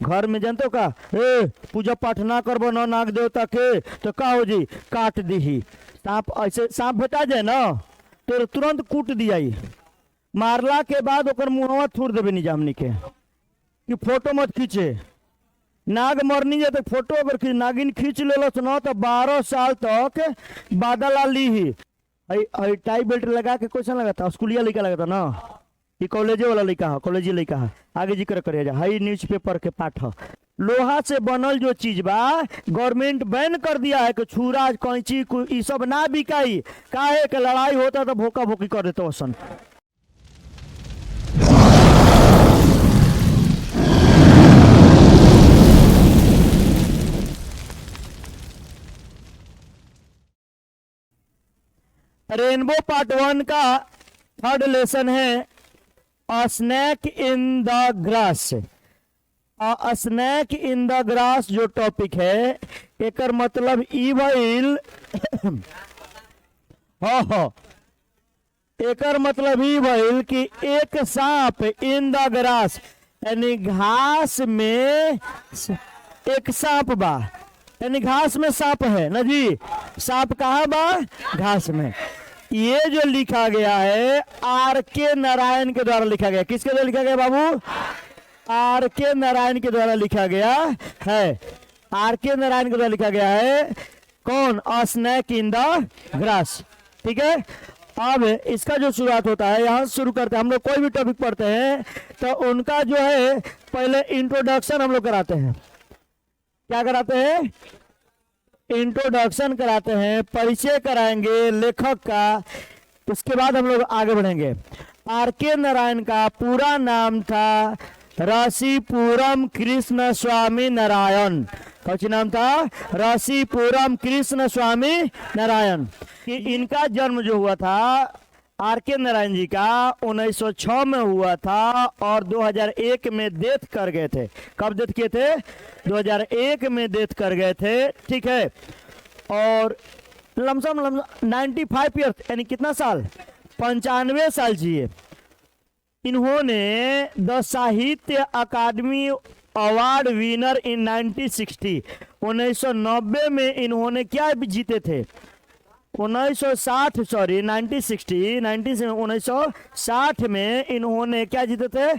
घर में जानते हो का, ए पूजा पाठ ना करबो ना नाग देवता के तो का हो जी, काट दी। सांप ऐसे सांप भेटा जाए ना तो तुरंत कूट दिया, मारला के बाद ओकर मुहवा थूर देवे निजामनी के कि फोटो मत खींचे। नाग मरनी है तो फोटो अगर नागिन खींच ले सुना तो 12 साल तक बादल ली ही। टाई बेल्ट लगा के क्वेश्चन लगा था, स्कूलिया लड़का लगा था ना, ये कॉलेजे वाला लड़का है, कॉलेज लड़का है, आगे जिक्र करे जा। हाई न्यूज़पेपर के पाठ है। लोहा से बनल जो चीज बा गवर्नमेंट बैन कर दिया है कि छुरा कैंची ये सब ना बिकाई। काहे के लड़ाई होता तो भोका भोकी कर देते वसन। रेनबो पार्ट 1 का 3rd लेसन है snake in the grass. Snake in the grass जो टॉपिक है एकर मतलब ई भइल हाँ एकर मतलब ई भइल कि एक सांप इन द ग्रास यानी घास में एक सांप बा, यानी घास में सांप है ना जी। सांप कहाँ बा, घास में। ये जो लिखा गया है R.K. नारायण के द्वारा लिखा गया। किसके द्वारा लिखा गया बाबू, R.K. नारायण के द्वारा लिखा गया है। R.K. नारायण के द्वारा लिखा गया है। कौन, स्नैक इन द ग्रास। ठीक है, अब इसका जो शुरुआत होता है यहाँ शुरू करते हैं। हम लोग कोई भी टॉपिक पढ़ते हैं तो उनका जो है पहले इंट्रोडक्शन हम लोग कराते हैं। क्या कराते हैं, इंट्रोडक्शन कराते हैं, परिचय कराएंगे लेखक का। उसके बाद हम लोग आगे बढ़ेंगे। R.K. नारायण का पूरा नाम था राशीपुरम कृष्ण स्वामी नारायण। कौन नाम था, राशीपुरम कृष्ण स्वामी नारायण। कि इनका जन्म जो हुआ था R.K. नारायण जी का 1906 में हुआ था और 2001 में डेथ कर गए थे। कब डेथ किए थे, 2001 में डेथ कर गए थे। ठीक है, और लमसम 95 ईयर यानी कितना साल, 95 साल जिए। इन्होंने द साहित्य अकादमी अवार्ड विनर इन 1960 1990 में इन्होंने क्या जीते थे, 1960 में इन्होंने क्या जीते थे,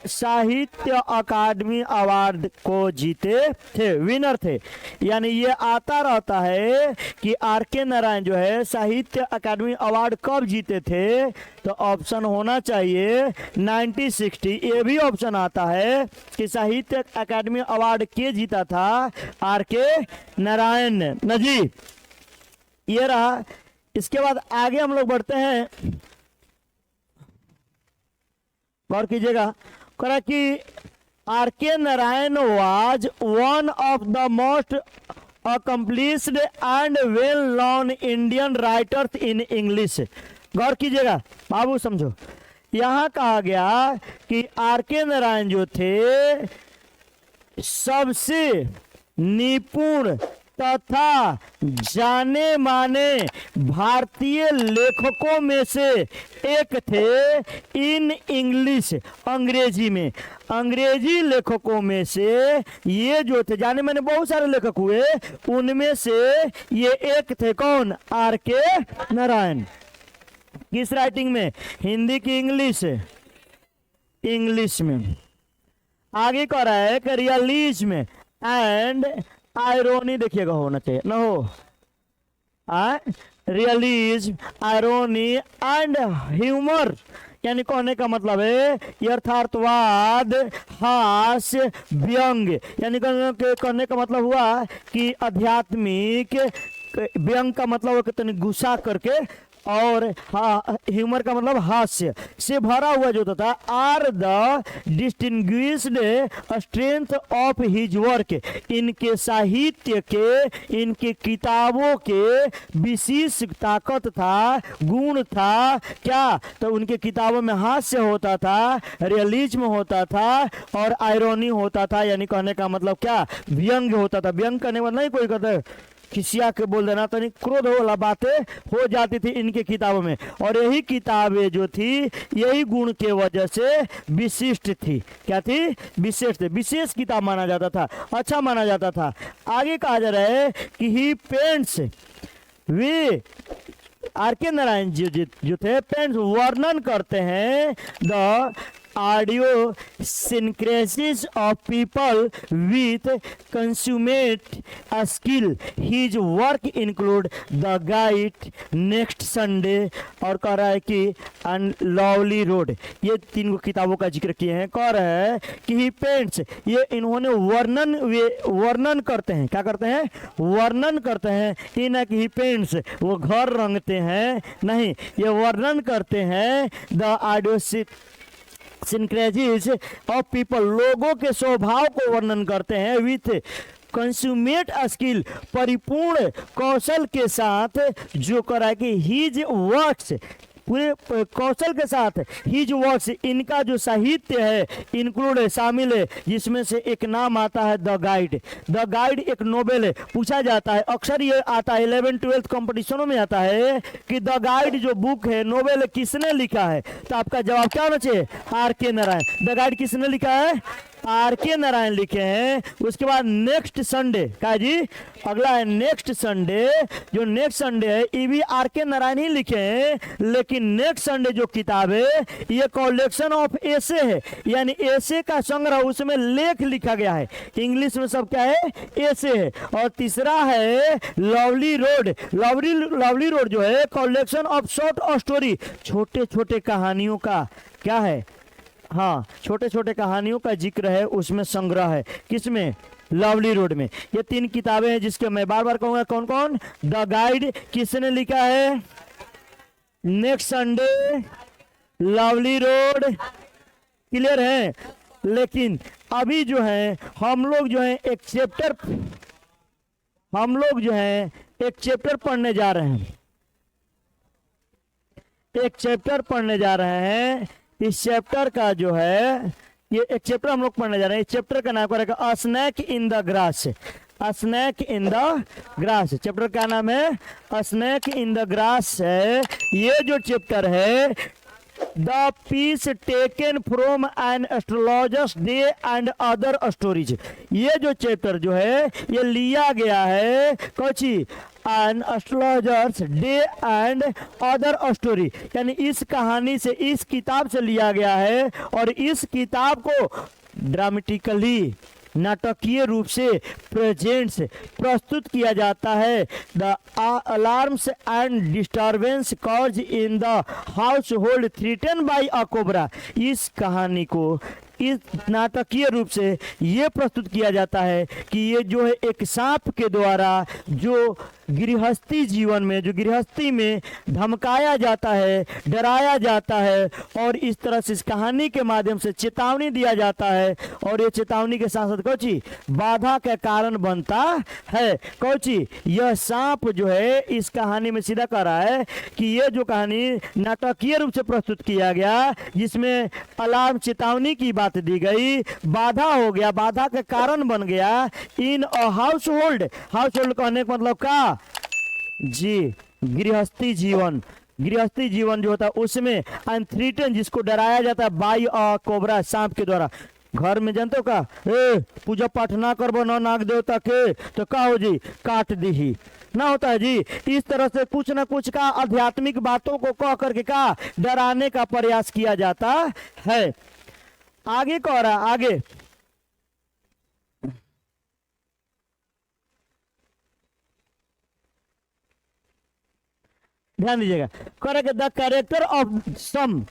साहित्य अकादमी अवार्ड को जीते थे, विनर थे। यानी ये आता रहता है कि R.K. नारायण जो है साहित्य अकादमी अवार्ड कब जीते थे, तो ऑप्शन होना चाहिए 1960। ये भी ऑप्शन आता है कि साहित्य अकादमी अवार्ड के जीता था, R.K. नारायण ने न जी। ये रहा। इसके बाद आगे हम लोग बढ़ते हैं, गौर कीजिएगा। करा कि R.K. Narayan was one of the most accomplished and well known Indian writers in English. गौर कीजिएगा बाबू, समझो। यहाँ कहा गया कि R.K. नारायण जो थे सबसे निपुण तथा जाने माने भारतीय लेखकों में से एक थे इन इंग्लिश, अंग्रेजी में। अंग्रेजी लेखकों में से ये जो थे, जाने माने बहुत सारे लेखक हुए, उनमें से ये एक थे। कौन, R.K. नारायण। किस राइटिंग में, हिंदी की इंग्लिश, इंग्लिश में। आगे कह रहा है कि रियलिज्म एंड आयरोनी, देखिएगा होना चाहिए ना हो, रियलिज्म, आयरोनी एंड ह्यूमर। यानी कहने का मतलब है यथार्थवाद, हास्य, व्यंग। यानी कहने का मतलब हुआ कि आध्यात्मिक, व्यंग का मतलब कितने गुस्सा करके, और ह्यूमर का मतलब हास्य से भरा हुआ जो था, are the distinguished strength of his work. इनके साहित्य के, इनके किताबों के विशेष ताकत था, गुण था क्या, तो उनके किताबों में हास्य होता था, रियलिज्म होता था और आयरोनी होता था। यानी कहने का मतलब क्या, व्यंग होता था। व्यंग करने वाला नहीं कोई कहता है खिसिया के बोल देना, तो क्रोध वाला बातें हो जाती थी इनके किताबों में। और यही किताबें जो थी यही गुण के वजह से विशिष्ट थी। क्या थी? विशिष्ट, विशेष किताब माना जाता था, अच्छा माना जाता था। आगे कहा जा रहा है कि ही पेंट्स, वे आर के नारायण जी जो थे पेंट्स वर्णन करते हैं the idiosyncrasies of people with consummate skill. His work include the guide, next Sunday, और कह रहा है कि एंड लवली रोड, ये 3 किताबों का जिक्र किए हैं। कह रहा है कि ही पेंट्स, ये इन्होंने वर्णन करते हैं। क्या करते हैं? वर्णन करते हैं। ये ना कि ही पेंट्स वो घर रंगते हैं, नहीं, ये वर्णन करते हैं the idiosyncrasies of people, लोगों के स्वभाव को वर्णन करते हैं विथ कंज्यूमेट स्किल, परिपूर्ण कौशल के साथ, जो करा कि हिज वर्क्स, पूरे कौशल के साथ, हिज वर्क्स, इनका जो साहित्य है इंक्लूड है, शामिल है, जिसमें से एक नाम आता है द गाइड। द गाइड एक नोवेल है। पूछा जाता है, अक्सर ये आता है 11th-12th कंपटीशनों में आता है कि द गाइड जो बुक है, नोवेल है, किसने लिखा है? तो आपका जवाब क्या होना चाहिए? आर के नारायण। द गाइड किसने लिखा है? आर के नारायण लिखे हैं। उसके बाद नेक्स्ट संडे का जी अगला है नेक्स्ट संडे। जो नेक्स्ट संडे है ये भी आर के नारायण ही लिखे हैं, लेकिन नेक्स्ट संडे जो किताब है ये कलेक्शन ऑफ एसे है, यानी एसे का संग्रह, उसमें लेख लिखा गया है। इंग्लिश में सब क्या है? एसे है। और तीसरा है लवली रोड। लवली रोड जो है कलेक्शन ऑफ शॉर्ट स्टोरी, छोटे छोटे कहानियों का क्या है? हाँ, छोटे छोटे कहानियों का जिक्र है, उसमें संग्रह है। किसमें? लवली रोड में। ये 3 किताबें हैं जिसके मैं बार बार कहूंगा। कौन कौन? द गाइड किसने लिखा है? Next Sunday, lovely road, clear है। लेकिन अभी जो है हम लोग जो है एक चैप्टर पढ़ने जा रहे हैं। एक चैप्टर पढ़ने जा रहे हैं। इस चैप्टर का जो है, ये एक चैप्टर हम लोग पढ़ने जा रहे हैं। इस चैप्टर का नाम रहेगा a snake in the grass. A snake in the grass, chapter का नाम है a snake in the grass है। ये जो चैप्टर है the piece taken from an astrologer's day and other stories, ये जो चैप्टर जो है ये लिया गया है कौची? An astrologer's day and other story, यानी इस कहानी से, इस किताब से लिया गया है। और इस किताब को ड्रामेटिकली, नाटकीय रूप से प्रस्तुत किया जाता है। The alarms and disturbance cause in the household threaten by a cobra, इस कहानी को इस नाटकीय रूप से ये प्रस्तुत किया जाता है कि ये जो है एक सांप के द्वारा जो गृहस्थी जीवन में, जो गृहस्थी में धमकाया जाता है, डराया जाता है, और इस तरह से इस कहानी के माध्यम से चेतावनी दिया जाता है। और ये चेतावनी के साथ साथ कौची? बाधा का कारण बनता है। कौची? यह सांप जो है इस कहानी में सीधा कह रहा है कि ये जो कहानी नाटकीय रूप से प्रस्तुत किया गया, जिसमें अलार्म, चेतावनी की बात दी गई, बाधा हो गया, बाधा का कारण बन गया। In a household, household कहने का मतलब का जी गृहस्थी जीवन, गृहस्थी जीवन जो होता है उसमें अनथ्रीटन, जिसको डराया जाता है, बाई अ कोबरा, सांप के द्वारा। घर में जानते हो का, पूजा पाठ ना करबो ना नाग देवता के तो का हो जी? काट दी ना होता है जी। इस तरह से कुछ ना कुछ का आध्यात्मिक बातों को कह करके का डराने का प्रयास किया जाता है। आगे कह रहा, आगे ध्यान दीजिएगा। कह रहा है द कैरेक्टर ऑफ सम,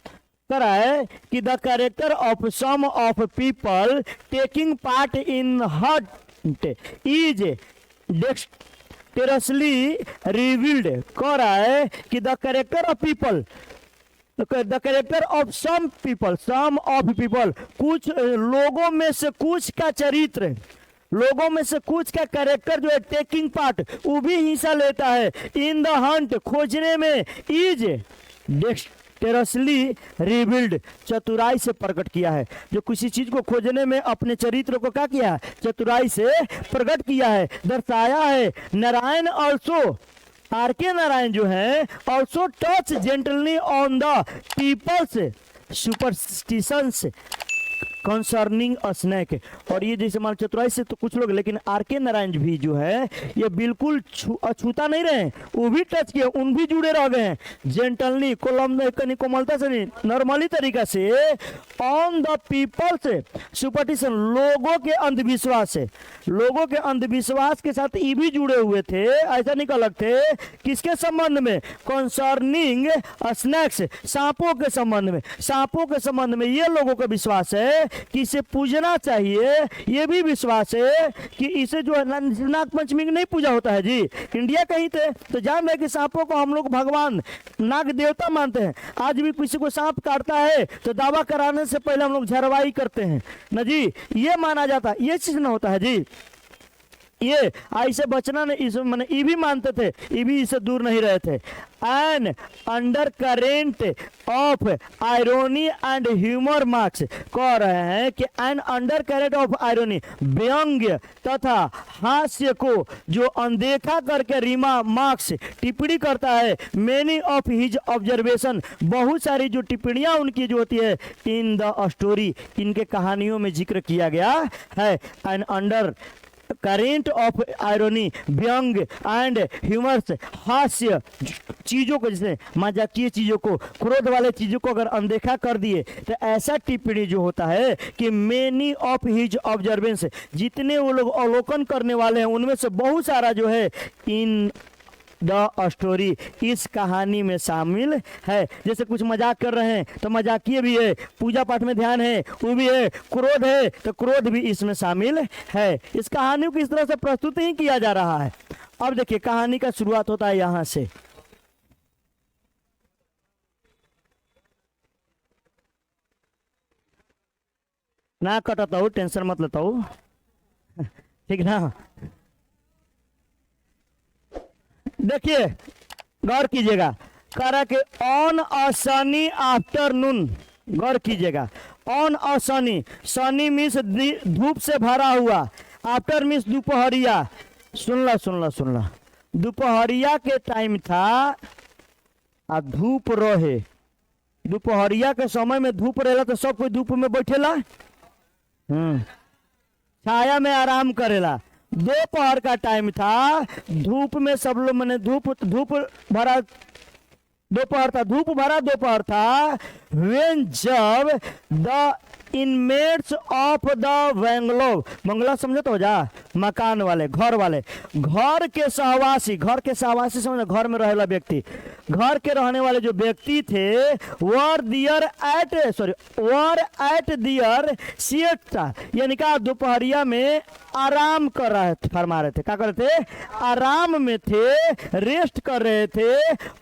कह रहा है कि the character of some of people taking part in hunt is dexterously revealed. कह रहा है कि the character of people, the character of some people, some of people, कुछ लोगों में से कुछ का चरित्र, लोगों में से कुछ का कैरेक्टर जो है टेकिंग पार्ट, वो भी हिस्सा लेता है इन द हंट, खोजने में, इज टेरसली रिबिल्ड, चतुराई से प्रकट किया है। जो किसी चीज को खोजने में अपने चरित्र को क्या किया है, चतुराई से प्रकट किया है, दर्शाया है। नारायण ऑल्सो, आर के नारायण जो है, also touch gently on the people's superstitions concerning a snake. और ये जैसे मान चतुराई से तो कुछ लोग, लेकिन आर के नारायण भी जो है ये बिल्कुल छूता नहीं रहे, वो भी टच किए, उन भी जुड़े रह गए हैं जेंटलली, कोमलता से नहीं, नॉर्मली तरीका से ऑन द पीपल से सुपरस्टिशन, लोगों के अंधविश्वास से, लोगों के अंधविश्वास के साथ ये भी जुड़े हुए थे। ऐसा नहीं अलग थे, किसके संबंध में, कंसर्निंग स्नैक्स, सांपों के संबंध में, सांपों के संबंध में ये लोगों का विश्वास है कि इसे पूजना चाहिए। ये भी विश्वास है कि इसे जो है नाग पंचमी नहीं पूजा होता है जी, इंडिया कहीं थे तो जान रहे कि सांपों को हम लोग भगवान नाग देवता मानते हैं। आज भी किसी को सांप काटता है तो दावा कराने से पहले हम लोग झरवाई करते हैं ना जी, ये माना जाता है, ये चीज ना होता है जी। ये ऐसे बचना नहीं, इस मैंने ये भी मानते थे, ये भी इससे दूर नहीं रहे थे। An undercurrent of irony and humour marks, कह रहे हैं कि an undercurrent of irony, व्यंग्य तथा हास्य को जो अनदेखा करके रीमा मार्क्स टिप्पणी करता है, मेनी ऑफ हिज ऑब्जर्वेशन, बहुत सारी जो टिप्पणियां उनकी जो होती है, इन द स्टोरी, इनके कहानियों में जिक्र किया गया है। एन अंडर करेंट ऑफ आयरोनी, व्यंग एंड ह्यूमर्स, हास्य चीजों को, जैसे मजाकिया चीजों को, क्रोध वाले चीजों को अगर अनदेखा कर दिए तो ऐसा टिप्पणी जो होता है कि मेनी ऑफ हिज ऑब्जर्वेंस, जितने वो लोग अवलोकन करने वाले हैं उनमें से बहुत सारा जो है इन द स्टोरी, इस कहानी में शामिल है। जैसे कुछ मजाक कर रहे हैं तो मजाकिए भी है, पूजा पाठ में ध्यान है वो भी है, क्रोध है तो क्रोध भी इसमें शामिल है। इस कहानी को इस तरह से प्रस्तुत ही किया जा रहा है। अब देखिए कहानी का शुरुआत होता है यहां से, ना कटता हूँ, टेंशन मत लेता हूँ, ठीक ना। देखिए गौर कीजिएगा, करा के ऑन अ सनी आफ्टरनून, गौर कीजिएगा, on a Sunny, Sunny means धूप से भरा हुआ, आफ्टर मीन्स दोपहरिया, सुनला सुनला सुनला, दोपहरिया के टाइम था आ धूप रहे, दोपहरिया के समय में धूप रहेला तो सब कोई धूप में बैठेला, छाया में आराम करेला। दोपहर का टाइम था, धूप में सब लोग, मैंने धूप भरा दोपहर था, धूप भरा दोपहर था। when जब the inmates of the bungalow, बंगला समझे तो जा, मकान वाले, घर वाले, घर के सहवासी, घर के सहवासी समझे, घर में रहेला व्यक्ति, घर के रहने वाले जो व्यक्ति थे, वर एट दियर सीट, यानी का दोपहरिया में आराम कर रहे थे, फरमा रहे थे, क्या कर रहे थे, आराम में थे, रेस्ट कर रहे थे।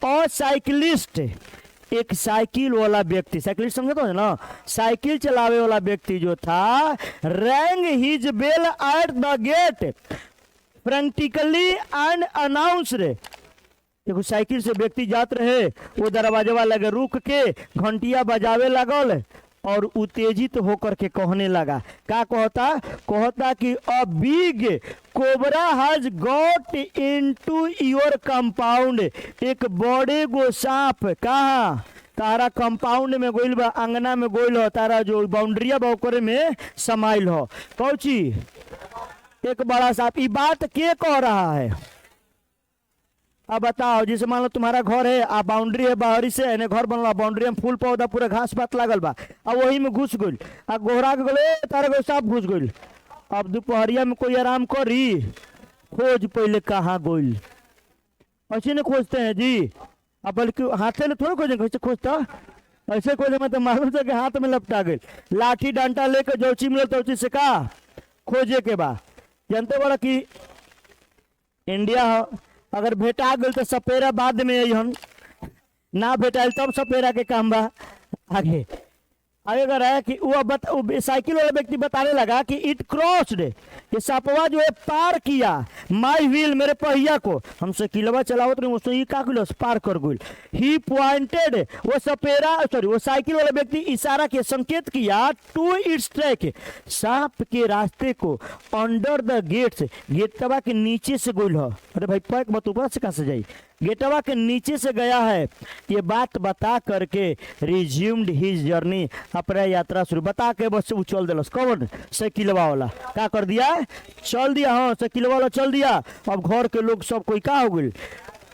और साइकिलिस्ट, एक साइकिल वाला व्यक्ति, साइकिलिस्ट समझे तो है ना, साइकिल चलावे वाला व्यक्ति जो था, rang his bell at the gate frantically and announced, देखो साइकिल से व्यक्ति जात रहे, वो दरवाजा लगे रुक के घंटिया बजावे लगल और उत्तेजित होकर के कहने लगा, क्या कहता कि a big cobra has got into your compound, एक बड़े गो सांप कहा तारा कंपाउंड में गोइल बा, अंगना में गोइल हो, तारा जो बाउंड्रिया बा ओकरे में समाइल हो, कौची एक बड़ा सांप। ये बात के कह रहा है, अब बताओ, जैसे मान लो तुम्हारा घर है, आ बाउंड्री है, बाहरी से घर बनला, बाउंड्री में फूल पौधा पूरा घास पात लागल बा, अब वही में घुस गइल, आ गोहरा के गले तारा को सांप घुस गइल। अब दोपहरिया में कोई आराम करी, खोज पहले कहाँ गइल, ऐसे नहीं खोजते हैं जी, अब बल्कि हाथे में थोड़ा खोजेंगे, ऐसे खोजता, ऐसे खोजे में तो मालूम था कि हाथ में लपटा गई, लाठी डंटा लेकर जौची मिले तौची से का खोजे के बाद। जानते बड़ा कि इंडिया अगर भेटा गल तो सपेरा बाद में हम ना भेटाइल तब सपेरा के काम बा आगे। आगे कह रहा है कि वो साइकिल वाला व्यक्ति बताने लगा कि इट क्रॉस्ड, ये सापवा जो है पार किया माई व्हील, मेरे पहिया को। हम साइकिलवा चलावत रहे उसने ये का किलो पार कर गई। ही पॉइंटेड, वो सपेरा सॉरी वो साइकिल वाला व्यक्ति इशारा के संकेत किया टू इट्स ट्रैक, सांप के रास्ते को, अंडर द गेट्स, गेटवा के नीचे से गोल हो। अरे भाई पैक मत ऊपर से कहां से जाई, गेटवा के नीचे से गया है। ये बात बता करके रिज्यूम्ड हिज जर्नी, अपना यात्रा शुरू बता के बस उछल दिलस। कौन? साइकिलवा वाला का कर दिया, चल दिया। हाँ साइकिलवा वाला चल दिया। अब घर के लोग सब कोई का हो गई,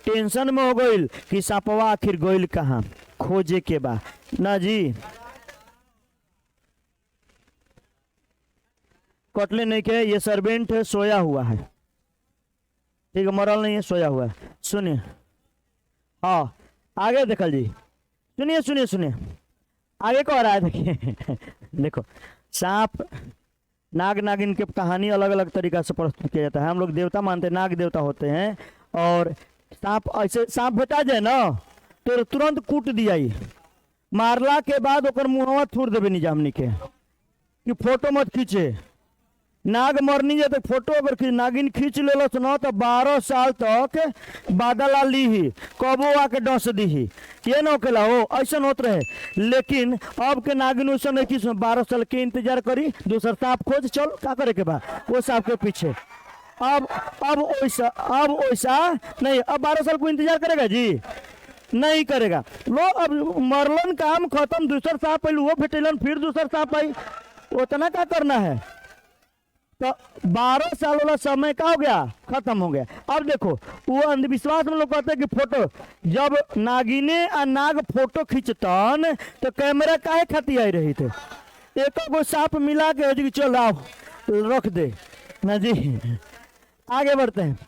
टेंशन में हो गई कि सांपवा आखिर गइल कहाँ, खोजे के बा ना जी। कटले नहीं के, ये सर्वेंट है, सोया हुआ है, ठीक है, मरल नहीं है, सोया हुआ है। सुनिए, हाँ आगे देखल जी, सुनिए सुनिए सुनिए आगे को आ रहा है। देखिए देखो, सांप नाग नागिन के कहानी अलग अलग तरीका से प्रस्तुत किया जाता है। हम लोग देवता मानते हैं, नाग देवता होते हैं। और सांप ऐसे सांप भेटा जाए ना तो तुरंत कूट दिया, मारला के बाद ओकर मुहवा थूर देवे नहीं हमनी के कि फोटो मत खींचे। नाग मरनी जाए तो फोटो अगर नागिन खींच ले न तो 12 साल तक बादल ली ही, कबो आके डस दी ही, ये न होकेला हो, ऐसा होत रहे। लेकिन अब के नागिन वैसा नहीं कि 12 साल के इंतजार करी, दूसर सांप खोज चल का करे के बा वो सांप के पीछे। अब वैसा नहीं, अब 12 साल को इंतजार करेगा जी, नहीं करेगा। लो अब मरलन काम खत्म, दूसर सांप पहले वो भेटेलन, फिर दूसर सांप आई, उतना क्या करना है। तो 12 साल वाला समय का हो गया, खत्म हो गया। अब देखो वो अंधविश्वास में लोग कहते हैं कि फोटो, जब नागिने और नाग फोटो खींचतन तो कैमरा काहे खाती आई रही थे, एक गो सांप मिला के चल आओ रख दे ना जी। आगे बढ़ते हैं।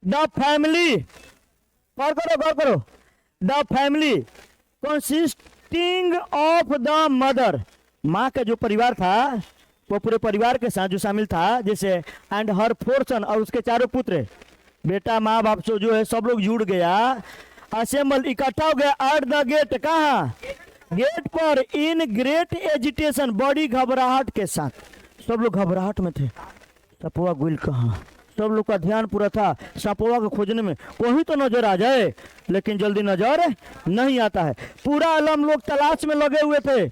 द फैमिली, गौर करो, the family consisting of the mother, माँ का जो परिवार था वो पूरे परिवार के साथ जो शामिल था, जैसे एंड हर 4 सन, और उसके 4 पुत्र, बेटा माँ बाप से जो है सब लोग जुड़ गया, असेंबल इकट्ठा हो गया एट द गेट, कहाँ गेट पर, इन ग्रेट एजिटेशन, बड़ी घबराहट के साथ। सब लोग घबराहट में थे, सपवा गुल कहाँ, सब लोग का ध्यान पूरा था सपवा को खोजने में, कोई तो नजर आ जाए, लेकिन जल्दी नजर नहीं आता है। पूरा आलम लोग तलाश में लगे हुए थे।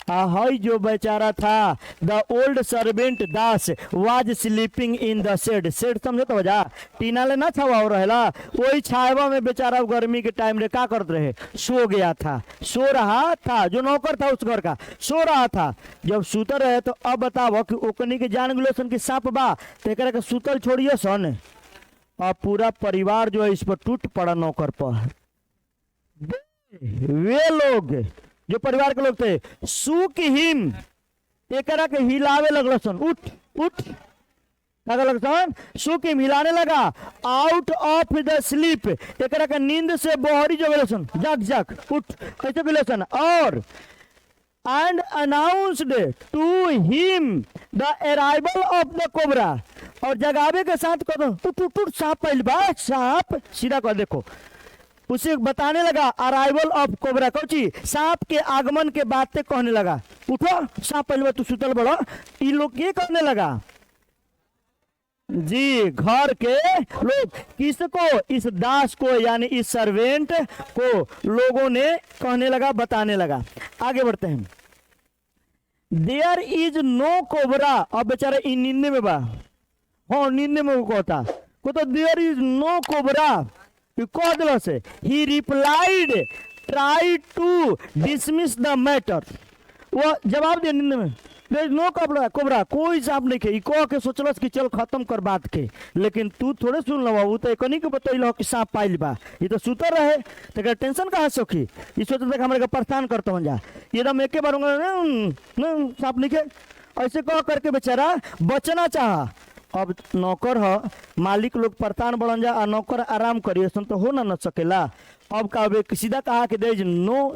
हाई जो बेचारा था, the old servant Das was sleeping in the shed, shed समझे तो वजह टीना ले ना छावा हो रहेला, वही छावा में बेचारा गर्मी के टाइम रे का करते रहे, सो गया था, सो रहा था, जो नौकर था उस घर का सो रहा था। जब सुतर रहे तो अब बताओ कि ओकनी के जान गलो सन कि सांप बा, तेकरा के सुतल छोड़िए सन, और पूरा परिवार जो है इस पर टूट पड़ा नौकर पर। वे लोग जो परिवार के लोग थे, सूक हिम, एकरा के हिलावे लगल सन, उठ उठ सन, सूक हिम हिलाने लगा, आउट ऑफ द स्लीप, एकरा के नींद से बहरी जो गए सन, जाग जाग उठ कैसे गए सन, और and announced to him the arrival of the cobra, और जगावे के साथ कदम उठ उठ उठ, सांप पहले बा, सांप सीधा कर देखो, उसे बताने लगा अराइवल ऑफ कोबरा, कौची सांप के आगमन के बातें कहने लगा, उठो सांप पहले तू सुतल बड़ा, ये लोग ये कहने लगा जी, घर के लोग, किसको, इस दास को यानी इस सर्वेंट को लोगों ने कहने लगा, बताने लगा। आगे बढ़ते हैं। देयर इज नो कोबरा, अब बेचारा इन नींद में बा, हाँ नींद में वो कहता को, तो देयर इज नो कोबरा कह दिलो से, he replied try to dismiss the matter, वो जवाब दे नींद में, देयर इज नो कोबरा, कोई सांप नहीं के, कह के सोचलस कि चल खत्म कर बात के, लेकिन तू थोड़े सुन लो, वो तो कनी के बतैल कि सांप पाइल बा, ये तो सुतर रहे, तो टेंशन कहाँ सखी, ये सोचते थे हमारे परेशान करते हो जा, एकदम एक बार सांप नहीं के, ऐसे कह करके बेचारा बचना चाहा, अब नौकर ह, मालिक लोग प्रतान बढ़न जा, आ नौकर आराम करी, ऐसा तो हो ना न सकेला। अब का सीधा कहा कि there is no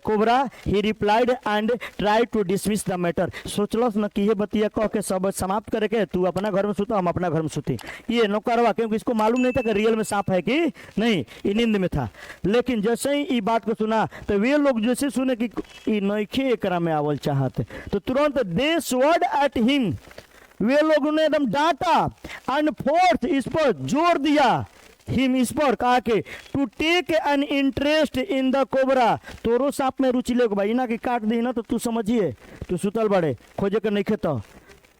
cobra, he replied and try to dismiss the matter. सोचलस न कि ये बतिया कह के सब समाप्त करे के, तू अपना घर में सुता, हम अपना घर में सुते। ये नौकरवा, क्योंकि इसको मालूम नहीं था कि रियल में सांप है कि नहीं, ये नींद में था। लेकिन जैसे ही ये बात को सुना तो वे लोग जैसे सुने कि ये नइखे एकरा में आवल चाहते, तो तुरंत दे स्वर्ड एट हिम, वे लोगों ने एकदम डांटा एंड फोर्स, इस पर जोर दिया, हिम, इस पर कहा के to take an interest in the cobra, तोरो सांप में रुचि ले भाई ना कि काट दी ना तो तू समझिए तू सुतल बड़े खोजे के नहीं खेतो।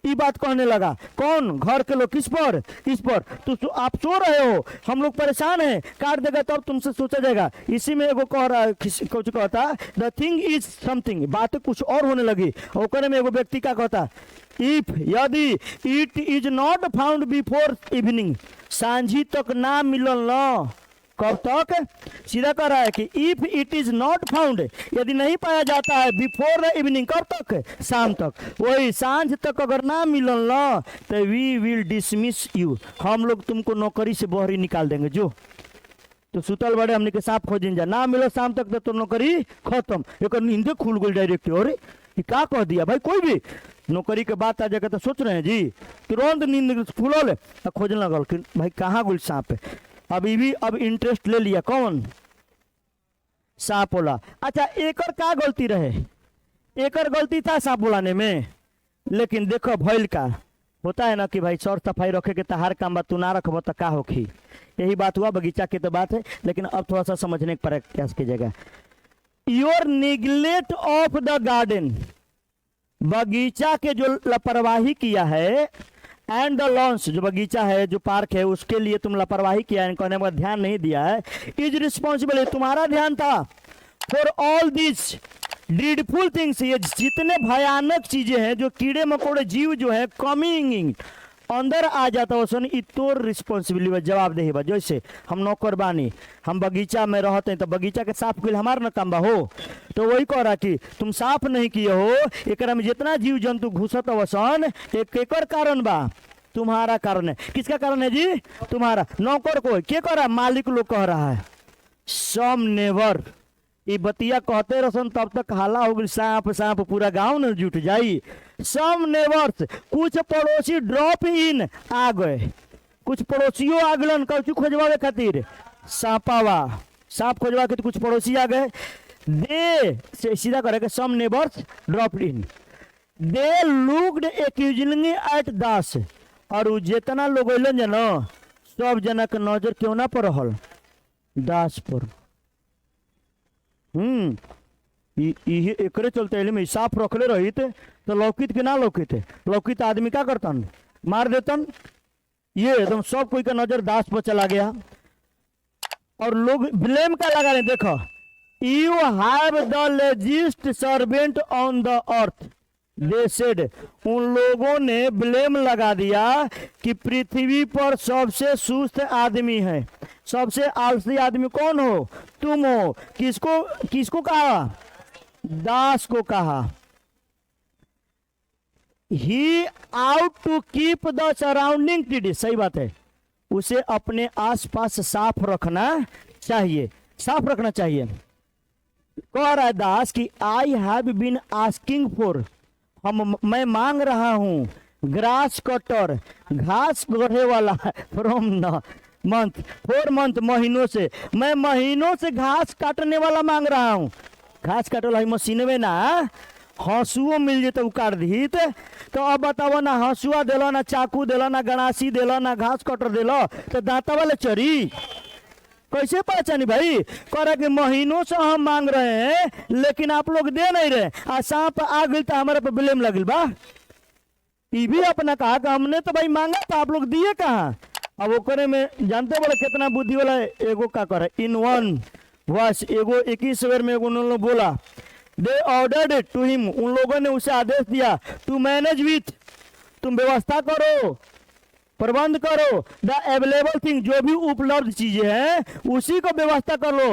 ये बात कहने लगा कौन, घर के लोग, किस पर, इस पर, तो आप सो रहे हो, हम लोग परेशान हैं, काट देगा तब तुमसे सोचा जाएगा। इसी में एगो कह रहा, कुछ कहता द थिंग इज समथिंग, बात कुछ और होने लगी। और में एगो व्यक्ति का कहता इफ, यदि it is not found before evening, सांझी तक ना मिलल न, कब तक, सीधा कह रहा है कि if it is not found, यदि नहीं पाया जाता है बिफोर द इवनिंग, कब तक, शाम तक, वही सांझ तक अगर ना मिलल न, तो वी विल डिसमिस यू, हम लोग तुमको नौकरी से बहरी निकाल देंगे। जो तो सुतल बड़े हमने के सांप खोजिन जा, ना मिलो शाम तक तो नौकरी खत्म। एक नींदे खुल गई डायरेक्ट, और ये क्या कह दिया भाई, कोई भी नौकरी के बात आ जाएगा तो सोच रहे हैं जी, तुरंत नींद खुलल खोजने लगल कि भाई कहाँ गुल सांप है। अभी भी अब इंटरेस्ट ले लिया, कौन, सांप बोला। अच्छा एकर क्या गलती रहे, एकर गलती था सांप बुलाने में, लेकिन देखो भइल का होता है ना कि भाई सौर सफाई रखे के तहार काम बा, तू ना रखब तो का होखी, यही बात हुआ। बगीचा की तो बात है, लेकिन अब थोड़ा सा समझने का प्रयास कीजिएगा। Your neglect of the garden, बगीचा के जो लापरवाही किया है, एंड द लॉन्स, जो बगीचा है जो पार्क है उसके लिए तुम लापरवाही किया है, कहने पर ध्यान नहीं दिया है, इज रिस्पॉन्सिबल, तुम्हारा ध्यान था, फॉर ऑल दिस ड्रीडफुल थिंग्स, ये जितने भयानक चीजें हैं, जो कीड़े मकोड़े जीव जो है कमिंग अंदर आ जाता है, सुन तोर रिस्पॉन्सिबिलिटी, जवाबदेही बा। जैसे हम नौकर बानी, हम बगीचा में रहते हैं तो बगीचा के साफ के लिए हमारा न काम बा हो, तो वही कह रहा कि तुम साफ नहीं किए हो, एकरा में जितना जीव जंतु घुसत वसन, एक एकर कारण बा, तुम्हारा कारण है। किसका कारण है जी, तुम्हारा। नौकर को क्या कह रहा, मालिक लोग कह रहा है। सम नेवर, ये बतिया कहते रसन तब तक हाला हो गई, सांप सांप पूरा गांव न जुट जाई। सम नेवर्स, कुछ पड़ोसी ड्रॉप इन, आ गए, कुछ पड़ोसियों आ गलन कौचू खोजवावे खातिर, सांपावा, सांप खोजवा के तो कुछ पड़ोसी आ गए। दे सीधा करेगा, some neighbours drop in, they looked accusingly at Das, और उ जितना लोग अइलन जन सब जना के नजर क्यों ना पर रहल, दास पर। एकरे चलते में साफ रखले रही थे तो लौकित के ना लौकित, लौकित आदमी क्या करतन, मार देतन। ये एकदम सब कोई का नजर दास पर चला गया, और लोग ब्लेम का लगा रहे, देखो, you have the laziest servant on the earth, they said, उन लोगों ने ब्लेम लगा दिया कि पृथ्वी पर सबसे सुस्त आदमी है, सबसे आलसी आदमी कौन हो, तुम हो। किसको किसको कहा, दास को कहा। He ought to keep the surrounding tidy, सही बात है, उसे अपने आसपास साफ रखना चाहिए, साफ रखना चाहिए। कह रहा है दास कि I have been asking for, मैं मांग रहा हूं, ग्रास कटर, घास गढ़े वाला, फ्रॉम द मंथ, 4 मंथ, महीनों से, मैं महीनों से घास काटने वाला मांग रहा हूं। घास काटे वाला मशीन में ना हंसुओ मिल जाए तो काट दी, तो अब बताओ ना, हंसुआ दिलो ना, चाकू दिलो ना, गणासी दिलो ना, घास कटर दिलो, तो दांता वाले चरी कैसे पहचानी भाई। कह रहा कि महीनों से हम मांग रहे हैं लेकिन आप लोग दे नहीं रहे, आ सांप आ गई तो हमारे पे ब्लेम लगल बा। ये भी अपना कहा कि हमने तो भाई मांगा था, आप लोग दिए कहाँ। अब ओकरे में जानते बोले कितना बुद्धि वाला है, एगो का करे इन वन वॉइस, एगो 21 वेर में एगो उन्होंने बोला, दे ऑर्डर्ड टू हिम, उन लोगों ने उसे आदेश दिया, टू मैनेज विथ, तुम व्यवस्था करो, प्रबंध करो, द अवेलेबल थिंग, जो भी उपलब्ध चीजें हैं उसी को व्यवस्था कर लो।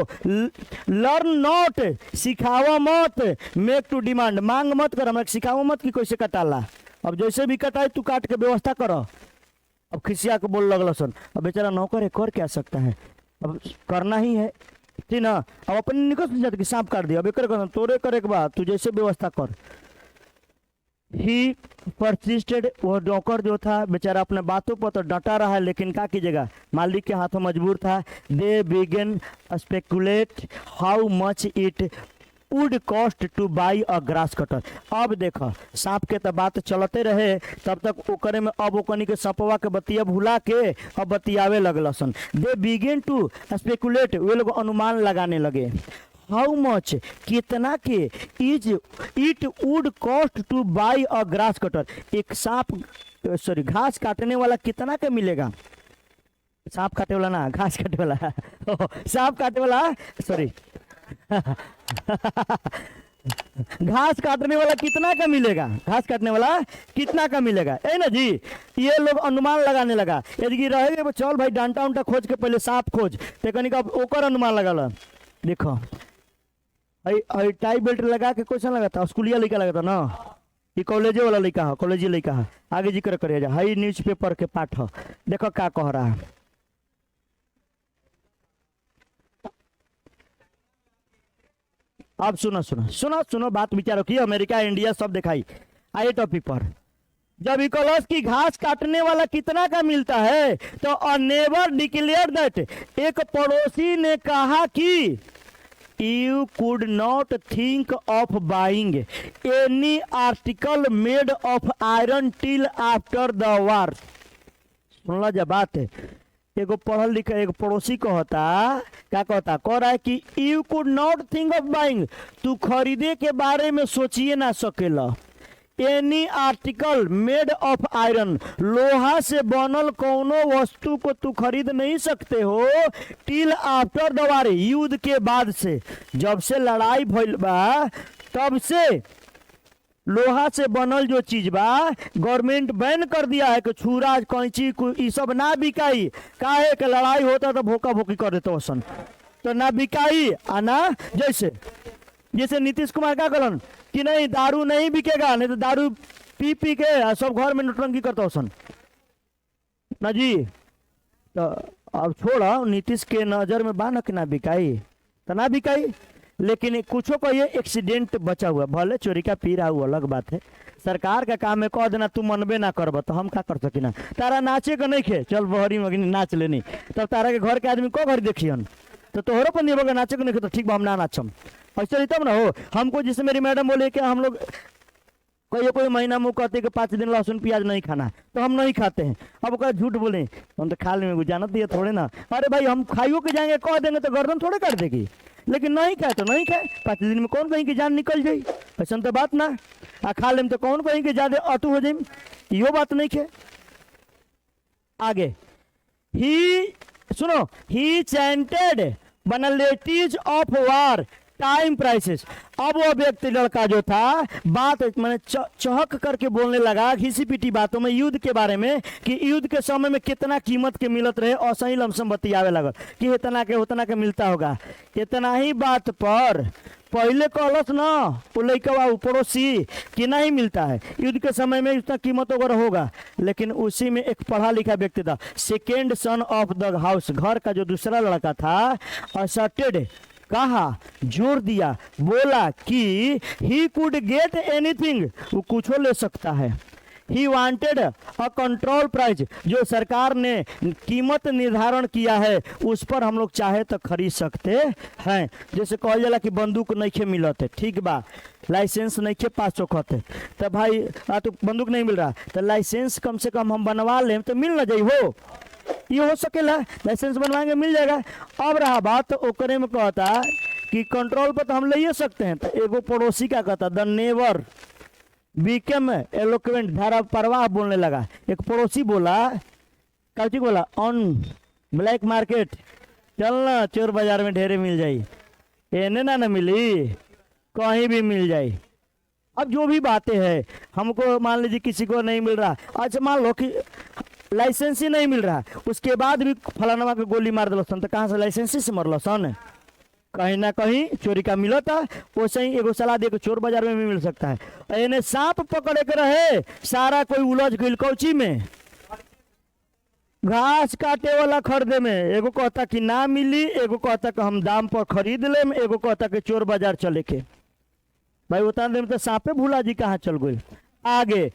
लर्न नॉट, सिखाओ मत, मेक टू डिमांड, मांग मत कर, हमें सिखाओ मत कि कैसे कटाला, अब जैसे भी कटाए तू काट के व्यवस्था करो। अब खिसिया के बोल लगल सन, अब बेचारा नौकर है, कर क्या सकता है, अब करना ही है, ठीक ना। अब अपने निकल जाते कि सांप काट दिया, अब एक तोरे करे के बाद तू जैसे व्यवस्था कर। ही परसिस्टेड, वो नौकर जो था बेचारा अपने बातों पर तो डटा रहा है, लेकिन क्या कीजिएगा, मालिक के हाथों मजबूर था। दे begin speculate how much it would cost two by a grass cutter. अब देखो सांप के तो बात चलते रहे, तब तक ओकरे में अब ओकनी के सपवा के बतिया भुला के अब बतियावे लगलसन। दे बिगन टू स्पेकुलेट, वे लोग अनुमान लगाने लगे। हाउ मच, कितना के, is it would cost two by a grass cutter, एक सांप सॉरी घास काटने वाला कितना के मिलेगा। सांप काटे वाला ना, घास काटे वाला सांप काटे वाला सॉरी घास काटने वाला कितना का मिलेगा, घास काटने वाला कितना का मिलेगा, है ना जी। ये लोग अनुमान लगाने लगा, यदि रहेगा चल भाई डांटा उंटा खोज के पहले सांप खोज, तो कनिका ओकर अनुमान लगा। देखो टाई बेल्ट लगा के क्वेश्चन लगा था, स्कूलिया लड़का लगा था ना, ये कॉलेजे वाला लड़का है, कॉलेजी लड़का है। आगे जिक्र करे जा, हाई न्यूज़पेपर के पाठ हो, देखो क्या कह रहा है। अब सुनो सुनो सुनो सुनो बात विचारो की, अमेरिका इंडिया सब दिखाई। आइए टॉपिक पर, जब इकोलॉस की घास काटने वाला कितना का मिलता है, तो अ नेबर डिक्लेयर दैट, एक पड़ोसी ने कहा कि you could not think of buying any article made of iron till after the war। सुनला जब बात है, एगो पढ़ल लिखल एक पड़ोसी कहता, क्या कहता, कह रहा है कि you could not think of buying, तू खरीदे के बारे में सोचिए ना सकेला। Any article made of iron, लोहा से बनल कोनो वस्तु को तू खरीद नहीं सकते हो। टिल आफ्टर द वार, युद्ध के बाद से, जब से लड़ाई भइल बा तब से लोहा से बनल जो चीज बा गवर्नमेंट बैन कर दिया है कि छुरा कैंची ये सब ना बिकाई। काहे कि लड़ाई होता तो भोका भोकी कर देते सन, तो ना बिकाई आना। जैसे नीतीश कुमार क्या करन कि नहीं दारू नहीं बिकेगा, नहीं तो दारू पी पी के सब घर में नोटंकी करता सन ना जी। तो अब छोड़ा, नीतीश के नजर में बाना कि ना बिकाई तो ना बिकाई, लेकिन कुछो को ये एक्सीडेंट बचा हुआ, भले चोरी का पी रहा हुआ अलग बात है। सरकार का काम है कह देना तू मनबे ना करब तो हम क्या कर सकी ना। तारा नाचे का नहीं खे, चल बहरी मगनी नाच लेनी, तब तारा के घर के आदमी को घर देखियन, तो तोहरो पर निर्भर नाचे को नहीं खे तो ठीक बा हम ना नाचम, ऐसा नहीं तब ना हो। हमको जैसे मेरी मैडम बोले कि हम लोग कोई महीना मुँह कहते कि 5 दिन लहसुन प्याज नहीं खाना, तो हम नहीं खाते हैं। अब कह झूठ बोले हम तो खा लेंगे, जानत दिए थोड़े ना। अरे भाई हम खाइयो के जाएंगे कह देंगे तो गर्दन थोड़े काट देगी, लेकिन नहीं खाए तो नहीं खाए, 5 दिन में कौन कहीं की जान निकल जाई, ऐसा तो बात ना। आ खा लेम तो कौन कहीं के ज्यादा अटू हो जाए, यो बात नहीं खे। आगे ही सुनो, he chanted banalities of war time prices. अब वो व्यक्ति लड़का जो था बात मैंने चहक करके बोलने लगा घिसी पिटी बातों में युद्ध के बारे में, कि युद्ध के समय में कितना कीमत के मिलत रहे और सही लमसम बतियावे लगल कि इतना के उतना के मिलता होगा। इतना ही बात पर पहले कहलस ना वो लड़का पड़ोसी कि नहीं मिलता है युद्ध के समय में इतना कीमत वगैरह होगा, लेकिन उसी में एक पढ़ा लिखा व्यक्ति था, second son of the house, घर का जो दूसरा लड़का था, असर्टेड कहा, जोर दिया, बोला कि ही कुड गेट एनीथिंग, वो कुछ ले सकता है। He wanted a control price, जो सरकार ने कीमत निर्धारण किया है उस पर हम लोग चाहे तो खरीद सकते हैं। जैसे कहा जाला कि बंदूक नहीं खे मिलते, ठीक बा, लाइसेंस नहीं खे पास होते, तो भाई तो बंदूक नहीं मिल रहा तो लाइसेंस कम से कम हम बनवा लें तो मिल ना जाए, हो ये हो सकेला, लाइसेंस बनवाएंगे मिल जाएगा। अब रहा बात तो ओकरे में कहता कि कंट्रोल पर तो हम ले सकते हैं, तो एगो पड़ोसी क्या कहता, द नेवर बीकेम एलोक्वेंट, धारा परवाह बोलने लगा। एक पड़ोसी बोला, कौची बोला, ऑन ब्लैक मार्केट चलना, चोर बाजार में ढेरे मिल जाई, एने ना मिली कहीं भी मिल जाई। अब जो भी बातें हैं, हमको मान लीजिए किसी को नहीं मिल रहा, अच्छा मान लो कि लाइसेंस ही नहीं मिल रहा, उसके बाद भी फलाना के गोली मार दिल सन, तो कहाँ से लाइसेंस से मरल सन, कहीं ना कहीं चोरी का मिला था। वैसे ही एगो सलाह दे के चोर बाजार में भी मिल सकता है। इन्हें सांप पकड़े के रहे, सारा कोई उलझ गई कौची में, घास काटे वाला खरीदे में एगो कहता कि ना मिली, एगो कहता कि हम दाम पर खरीद लेम, एगो कहता कि चोर बाजार चले के। भाई उतना देर में तो सांपे भूला जी कहाँ चल गई। आगे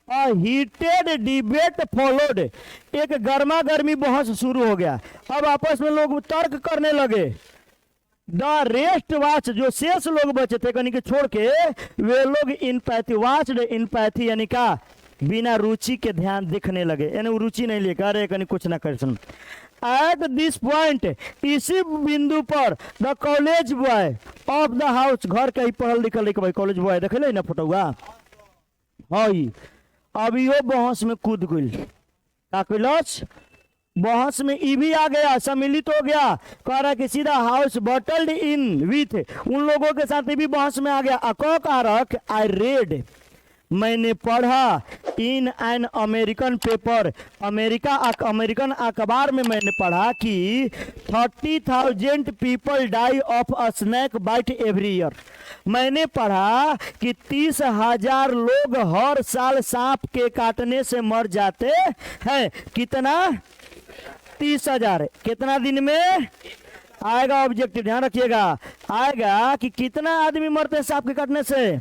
हीटेड डिबेट फॉलोड, एक गर्मा गर्मी बहस शुरू हो गया। अब आपस में लोग तर्क करने लगे। द रेस्ट वाच, जो शेष लोग बचे थे कहीं के छोड़ के, वे लोग इनपैथी वाच्ड, इनपैथी यानी का बिना रुचि के ध्यान देखने लगे, यानी रुचि नहीं लेकर अरे कहीं कुछ ना कर सुन। एट दिस पॉइंट, इसी बिंदु पर the college boy of the house, घर के ही पढ़ल लिखल एक भाई कॉलेज बॉय देख ले ना फोटोआ, हाँ अभी यो बहस में कूद गई। का कैलस बहस में ई भी आ गया, सम्मिलित हो गया। कह रहा कि सीधा हाउस बटल्ड इन विथ, उन लोगों के साथ भी बहस में आ गया। अकोकारक आई रेड, मैंने पढ़ा in an American paper, American अखबार में मैंने पढ़ा कि 30,000 people die of a snake bite every year. मैंने पढ़ा कि 30,000 लोग हर साल सांप के काटने से मर जाते हैं। कितना? 30,000। कितना दिन में आएगा ऑब्जेक्टिव, ध्यान रखिएगा, आएगा कि कितना आदमी मरते हैं सांप के काटने से?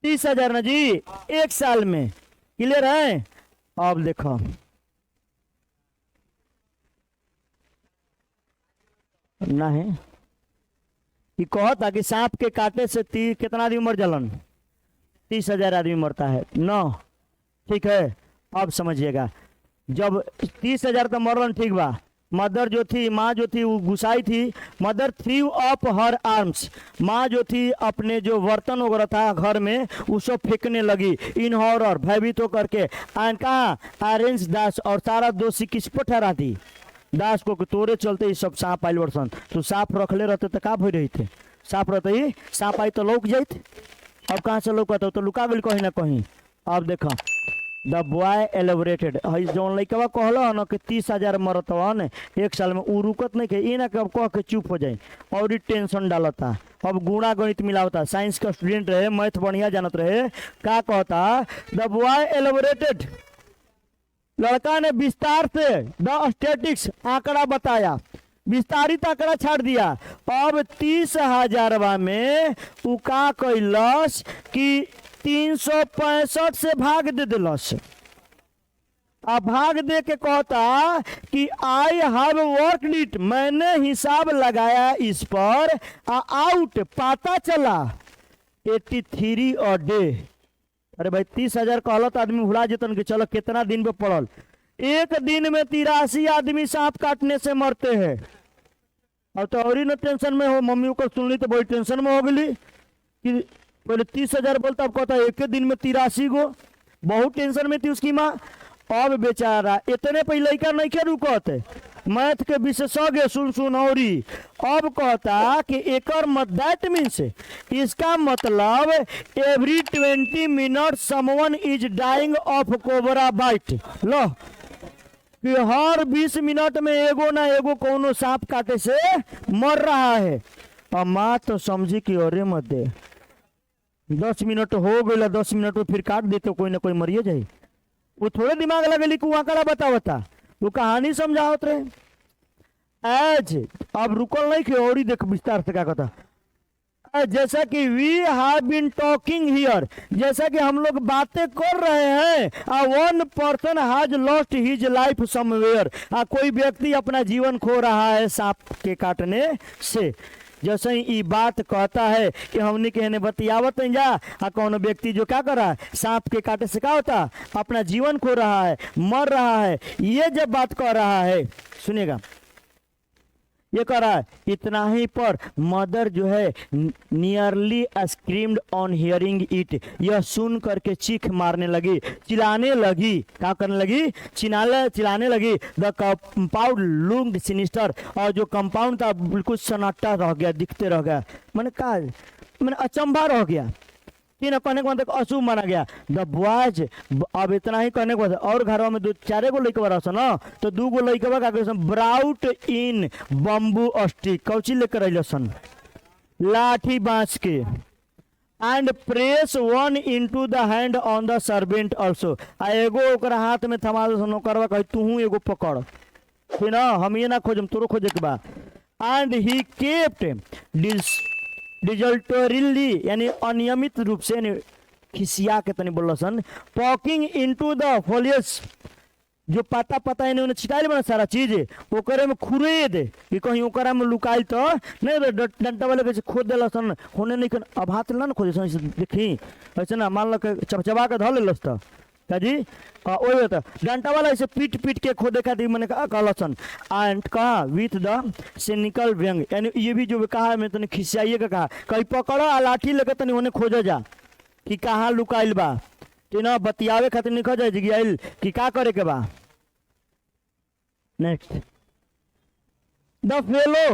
30,000 ना जी, एक साल में। क्लियर है? अब देखो ना है कि कहता कि सांप के काटे से कितना आदमी मर जलन? 30,000 आदमी मरता है ना। ठीक है, अब समझिएगा, जब 30,000 तो मरलन, ठीक बा। मदर जो थी, माँ जो थी वो गुस्साई थी। मदर थ्रीव अप हर आर्म्स, माँ जो थी अपने जो बर्तन वगैरह था घर में उसको फेंकने लगी। इन हॉरर, भयभीत होकर के। एंड कहाँ अरेंज दास, और सारा दोषी किस पर ठहरा दी? दास को। तोरे चलते ही सब सांप आयल बरसन, तो सांप रखले रहते तो का भई रही थे? सांप रहते ही सांप आई तो लौक जाते। अब कहाँ से लौकता? तो लुका गई कहीं ना कहीं। अब देखो द बॉय एलेबोरेटेड, जौन लड़कवा कहला न कि 30,000 मरतवन एक साल में, उ रुकत नहीं के ई ना कब कह के चुप हो जाए और ही टेंशन डालता। अब गुणा गणित मिलावता, साइंस का स्टूडेंट रहे, मैथ बढ़िया जानत रहे। का कहता? द बॉय एलेबोरेटेड, लड़का ने विस्तार से द स्टैटिक्स आंकड़ा बताया, विस्तारित आंकड़ा छाड़ दिया। अब 30,000 में उ का कैलस कि 365 से भाग दे दिलस। अब भाग दे के कहता कि आई हैव वर्कड इट, मैंने हिसाब लगाया इस पर। आउट, पता चला 83 अ डे। अरे भाई 30,000 कहल तो आदमी भुला जेतन कि चलो कितना दिन पे पड़ल। एक दिन में 83 आदमी सांप काटने से मरते हैं। और तो और ही न टेंशन में हो, मम्मी को सुनली तो बड़ी टेंशन में हो गई कि पहले 30,000 बोलता, अब कहता एक दिन में 83 गो। बहुत टेंशन में थी उसकी माँ। अब बेचारा इतने पे लड़का नहीं के रुकत, मैथ के विशेषज्ञ सुन औरी। अब कहता कि एकर मत, दैट मीन्स, इसका मतलब every 20 minute someone is dying of cobra bite. लो कि हर 20 मिनट में एगो ना एगो कोनो सांप काटे से मर रहा है। अब माँ तो समझी कि अरे मत दे, 10 मिनट हो गई, 10 मिनट में फिर काट देते कोई ना कोई मरिए जाए। वो थोड़े दिमाग लगेली कि आंकड़ा बतावता, वो कहानी समझावत रहे। एज अब रुकल नहीं कि और ही देख विस्तार से क्या कहता। जैसा कि we have been talking here, जैसा कि हम लोग बातें कर रहे हैं। One person has lost his life somewhere, कोई व्यक्ति अपना जीवन खो रहा है सांप के काटने से। जैसे ही ये बात कहता है कि हमने कहने बतियावत जा, कौन व्यक्ति जो क्या कर रहा है सांप के काटे से क्या होता, अपना जीवन खो रहा है, मर रहा है। ये जब बात कर रहा है, सुनिएगा, ये कह रहा है इतना ही पर मदर जो है nearly screamed on hearing it, यह सुन करके चीख मारने लगी, चिल्लाने लगी। क्या करने लगी? चिल्लाने लगी। द कंपाउंड लुक्ड सिनिस्टर, और जो कंपाउंड था बिल्कुल सन्नाटा रह गया, दिखते रह गया। मैंने अचंभा रह गया कि न कहने के मतलब अशुभ माना गया। द बॉयज, अब इतना ही कहने को, और घर में 2-4 गो लड़का रहा ना, तो 2 गो लड़का का ब्राउट इन बम्बू स्टिक, कौची लेकर अल सन, लाठी बांस के। And press one into the hand on the servant also. आ एगो ओकरा हाथ में थमा दे नौकरवा, कही तू एगो पकड़, ठीक ना, हम ये ना खोजम, तोरो खोजे के बा। एंड ही केप्ट डिजल्टोरिली, यानी अनियमित रूप से, यानी खिसिया के तनी बोलसन, पॉकिंग इनटू द फोलियस, जो पता पता इन्हें उन्हें छिटाइल बना सारा चीज ओकरे में खुरेद कि कहीं ओकरा में लुकाइल तो नहीं, डंटा वाले कैसे खोद दिल सन होने नहीं, अब हाथ ना खोजे सन, देखी ऐसे ना मान लो के चबचबा के धो ले तो क्या जी, वही होता डंटा वाला ऐसे पीट पीट के खोदे खातिर मैंने कहल सन। एंड कहा विथ द सिनिकल व्यंग, यानी ये भी जो कहा है, मैं तनी खिसियाइए का कहा, कहीं पकड़ो आ लाठी लेके तनी उन्हें खोजे जा कि कहाँ लुकाइल बा, ना बतियावे खातिर निकल जाए जिगियाइल कि का करे के बा। नेक्स्ट, द फेलो,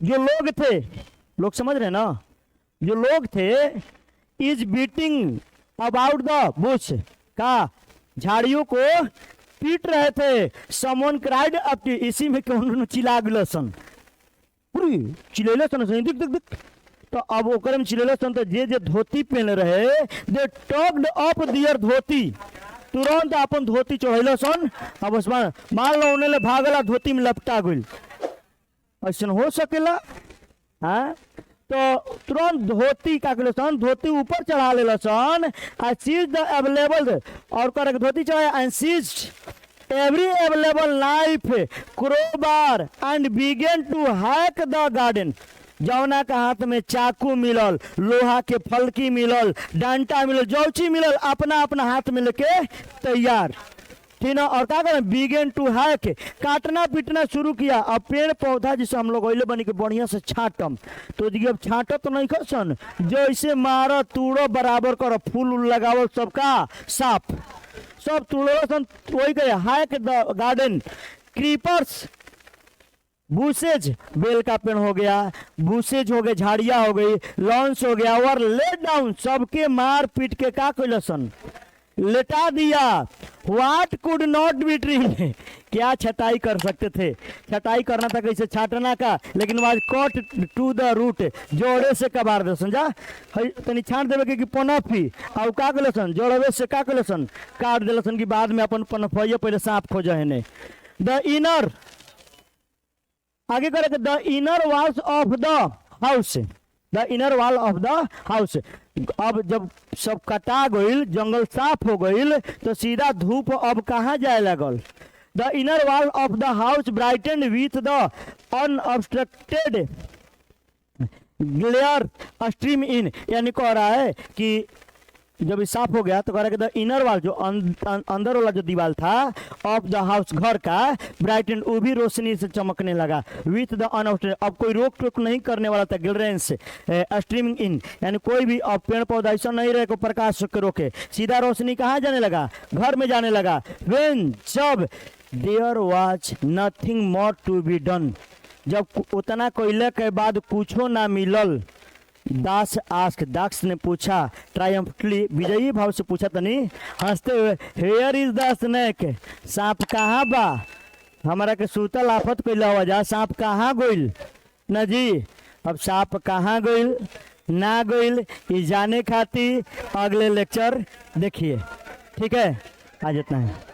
जो लोग थे, लोग समझ रहे ना, जो लोग थे, is beating about the Bush, का झाड़ियों को पीट रहे थे। समवन क्राइड अप, इसी में क्यों चिल्ला गिलसन, पूरी चिल्ले सन, दिख दिख दिख, तो अब ओकरे में चिल्ले सन, तो जे जे धोती पहने रहे, दे टॉक्ड अप दियर धोती, तुरंत अपन धोती चढ़ेलो सन। अब उसमें मान लो उन्हें ले भागला, धोती में लपटा गई, ऐसा हो सकेला, हाँ, तो तुरंत धोती का सन, धोती ऊपर चढ़ा ले सन, सीज द अवेलेबल, और कर धोती चढ़ाया, and seized every available knife, crowbar, and began to hack the garden. जौना का हाथ में चाकू मिलल, लोहा के फलकी मिलल, डंटा मिलल, जौची मिलल, अपना अपना हाथ में लेके तैयार, ठीक ना। और क्या करें, बिगेन टू हैक, काटना पीटना शुरू किया। अब पेड़ पौधा जिसे हम लोग ओइले बनी के बढ़िया से छाटम, तो जी अब छाटो तो नहीं खसन, जैसे मारो तूड़ो बराबर करो, फूल लगाओ, सबका साफ सब तूड़ो सन, वही कहे hack the garden, creepers, bushes, बेल का पेड़ हो गया, बूसेज हो गए, झाड़ियां हो गई, लॉन्स हो गया, और लेट डाउन, सबके मार पीट के का कैलसन, लेटा दिया। व्हाट कुड नॉट बी ट्रीड, क्या छटाई कर सकते थे, छटाई करना था कैसे छाटना का, लेकिन was cut to the root, जोड़े से कबार दे समझा, तनी छाट देवे कि पनफी, और का कैलसन, जोड़वे से का कैलसन, काट दिलसन कि बाद में अपन पनफिया पहले सांप खोजे है ने। द इनर, आगे करे the inner walls of the house, the inner wall of the house. अब जब सब कटा गईल, जंगल साफ हो गईल, तो सीधा धूप अब कहाँ जाए लगल। The inner wall of the house brightened with the unobstructed glare stream in, यानी कह रहा है कि जब साफ हो गया तो कह रहा है द इनर वॉल, जो अंदर वाला जो दीवार था ऑफ द हाउस, घर का, ब्राइटन, वो भी रोशनी से चमकने लगा। विथ द अनऑब्स्ट्रक्टेड, अब कोई रोक टोक नहीं करने वाला था, ग्लेरेंस स्ट्रीमिंग इन, यानी कोई भी अब पेड़ पौधा ऐसा नहीं रहे को प्रकाश के रोके, सीधा रोशनी कहाँ जाने लगा, घर में जाने लगा। व्हेन, जब, there was nothing more to be done, जब उतना कोयले के बाद कुछो ना मिलल। दास आस्क, दास ने पूछा, ट्रायम्फली, विजयी भाव से पूछा, तनी हंसते हुए, हेयर इज द स्नेक, सांप कहाँ बा, हमारा के सूतल आफत कैला वजह, सांप कहाँ गइल न जी। अब सांप कहाँ गइल ना गइल, ये जाने खातिर अगले लेक्चर देखिए, ठीक है, आज इतना है।